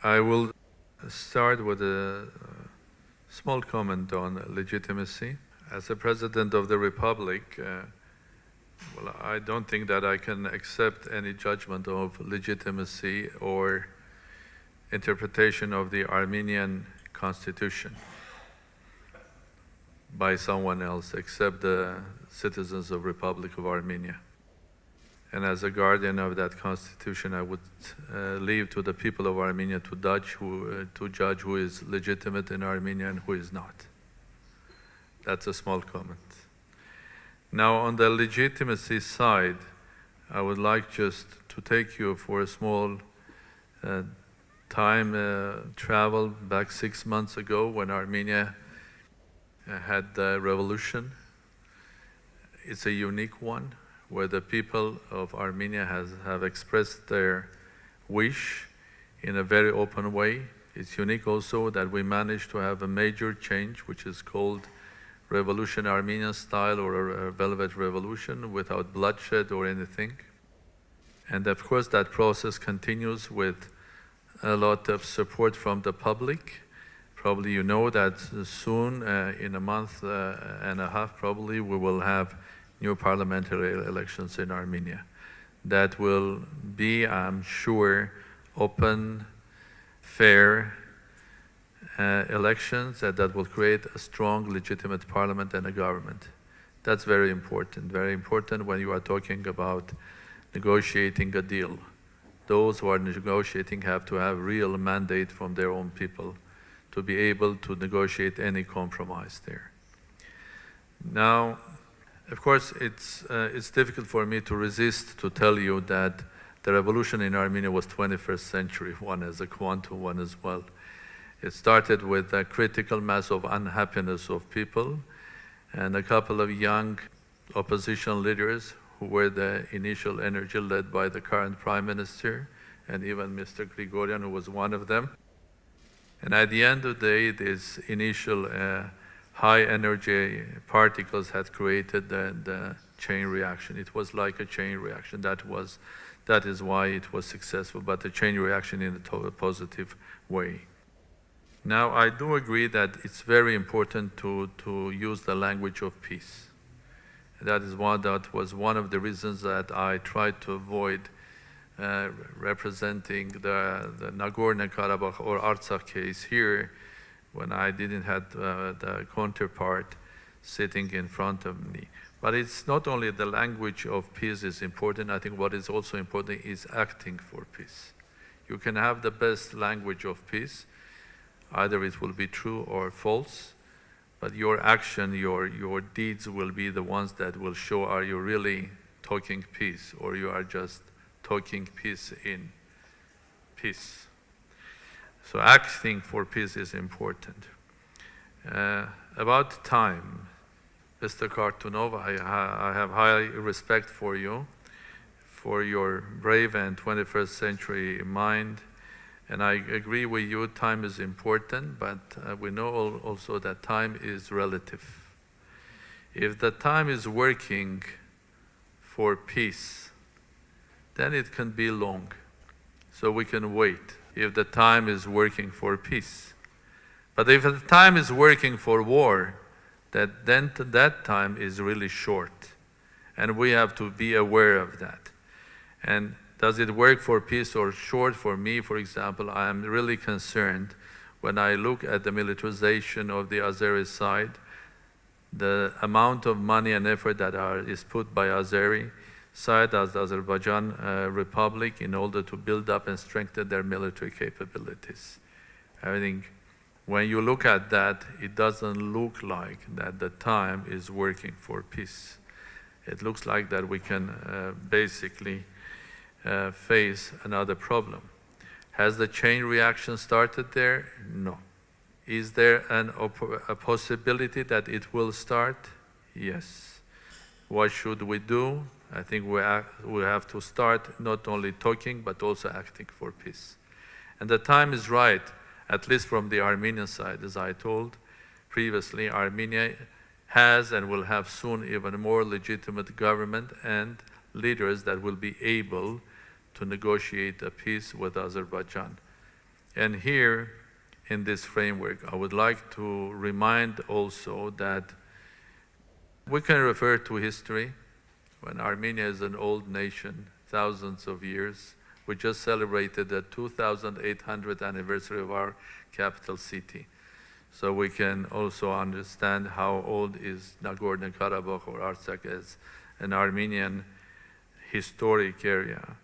I will start with a small comment on legitimacy. As the President of the Republic, I don't think that I can accept any judgment of legitimacy or interpretation of the Armenian Constitution by someone else except the citizens of Republic of Armenia. And as a guardian of that constitution, I would leave to the people of Armenia to judge who is legitimate in Armenia and who is not. That's a small comment. Now, on the legitimacy side, I would like just to take you for a small time travel back 6 months ago when Armenia had the revolution. It's a unique one, where the people of Armenia have expressed their wish in a very open way. It's unique also that we managed to have a major change, which is called Revolution Armenian style, or a Velvet Revolution, without bloodshed or anything. And of course that process continues with a lot of support from the public. Probably you know that soon, in a month and a half probably, we will have new parliamentary elections in Armenia. That will be, I'm sure, open, fair elections that will create a strong, legitimate parliament and a government. That's very important when you are talking about negotiating a deal. Those who are negotiating have to have real mandate from their own people to be able to negotiate any compromise there. Now, of course, it's difficult for me to resist to tell you that the revolution in Armenia was 21st century, one as a quantum one as well. It started with a critical mass of unhappiness of people and a couple of young opposition leaders who were the initial energy led by the current prime minister and even Mr. Grigorian, who was one of them. And at the end of the day, this initial high energy particles had created the chain reaction. It was like a chain reaction. That is why it was successful, but a chain reaction in a positive way. Now, I do agree that it's very important to use the language of peace. That was one of the reasons that I tried to avoid representing the Nagorno-Karabakh or Artsakh case here when I didn't have the counterpart sitting in front of me. But it's not only the language of peace is important, I think what is also important is acting for peace. You can have the best language of peace, either it will be true or false, but your action, your deeds will be the ones that will show are you really talking peace or you are just talking peace in peace. So acting for peace is important. About time, Mr. Kartunov, I have high respect for you, for your brave and 21st century mind, and I agree with you, time is important, but we know also that time is relative. If the time is working for peace, then it can be long, so we can wait if the time is working for peace. But if the time is working for war, then that time is really short, and we have to be aware of that. And does it work for peace or short? For me, for example, I am really concerned when I look at the militarization of the Azeri side, the amount of money and effort that is put by Azeri side as the Azerbaijan Republic in order to build up and strengthen their military capabilities. I think when you look at that, it doesn't look like that the time is working for peace. It looks like that we can basically face another problem. Has the chain reaction started there? No. Is there a possibility that it will start? Yes. What should we do? I think we have to start not only talking, but also acting for peace. And the time is right, at least from the Armenian side. As I told previously, Armenia has and will have soon even more legitimate government and leaders that will be able to negotiate a peace with Azerbaijan. And here, in this framework, I would like to remind also that we can refer to history when Armenia is an old nation, thousands of years. We just celebrated the 2,800th anniversary of our capital city. So we can also understand how old is Nagorno-Karabakh or Artsakh as an Armenian historic area.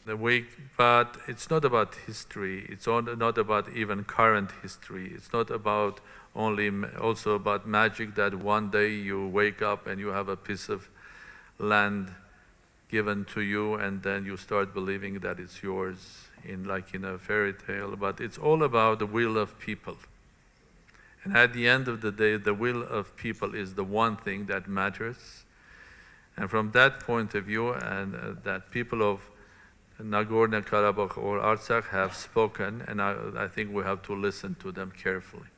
But it's not about history. It's not about even current history. It's not about also about magic that one day you wake up and you have a piece of land given to you and then you start believing that it's yours like in a fairy tale. But it's all about the will of people. And at the end of the day, the will of people is the one thing that matters. And from that point of view, and that people of Nagorno-Karabakh or Artsakh have spoken, and I think we have to listen to them carefully.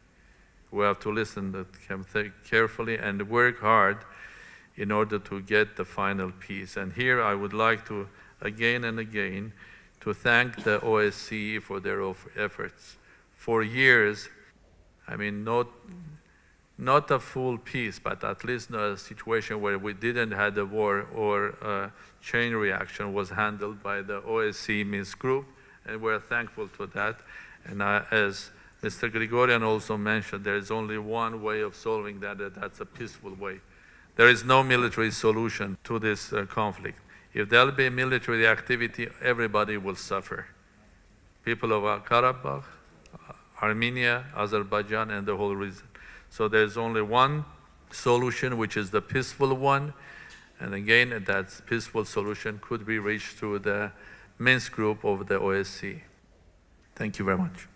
We have to listen to them carefully and work hard in order to get the final peace. And here I would like to, again and again, to thank the OSCE for their efforts. For years, I mean, not a full peace, but at least a situation where we didn't have a war or a chain reaction was handled by the OSCE Minsk group, and we're thankful to that. And as Mr. Grigorian also mentioned, there is only one way of solving that, and that's a peaceful way. There is no military solution to this conflict. If there'll be military activity, everybody will suffer. People of Karabakh, Armenia, Azerbaijan, and the whole region. So there's only one solution, which is the peaceful one. And again, that peaceful solution could be reached through the Minsk group of the OSCE. Thank you very much.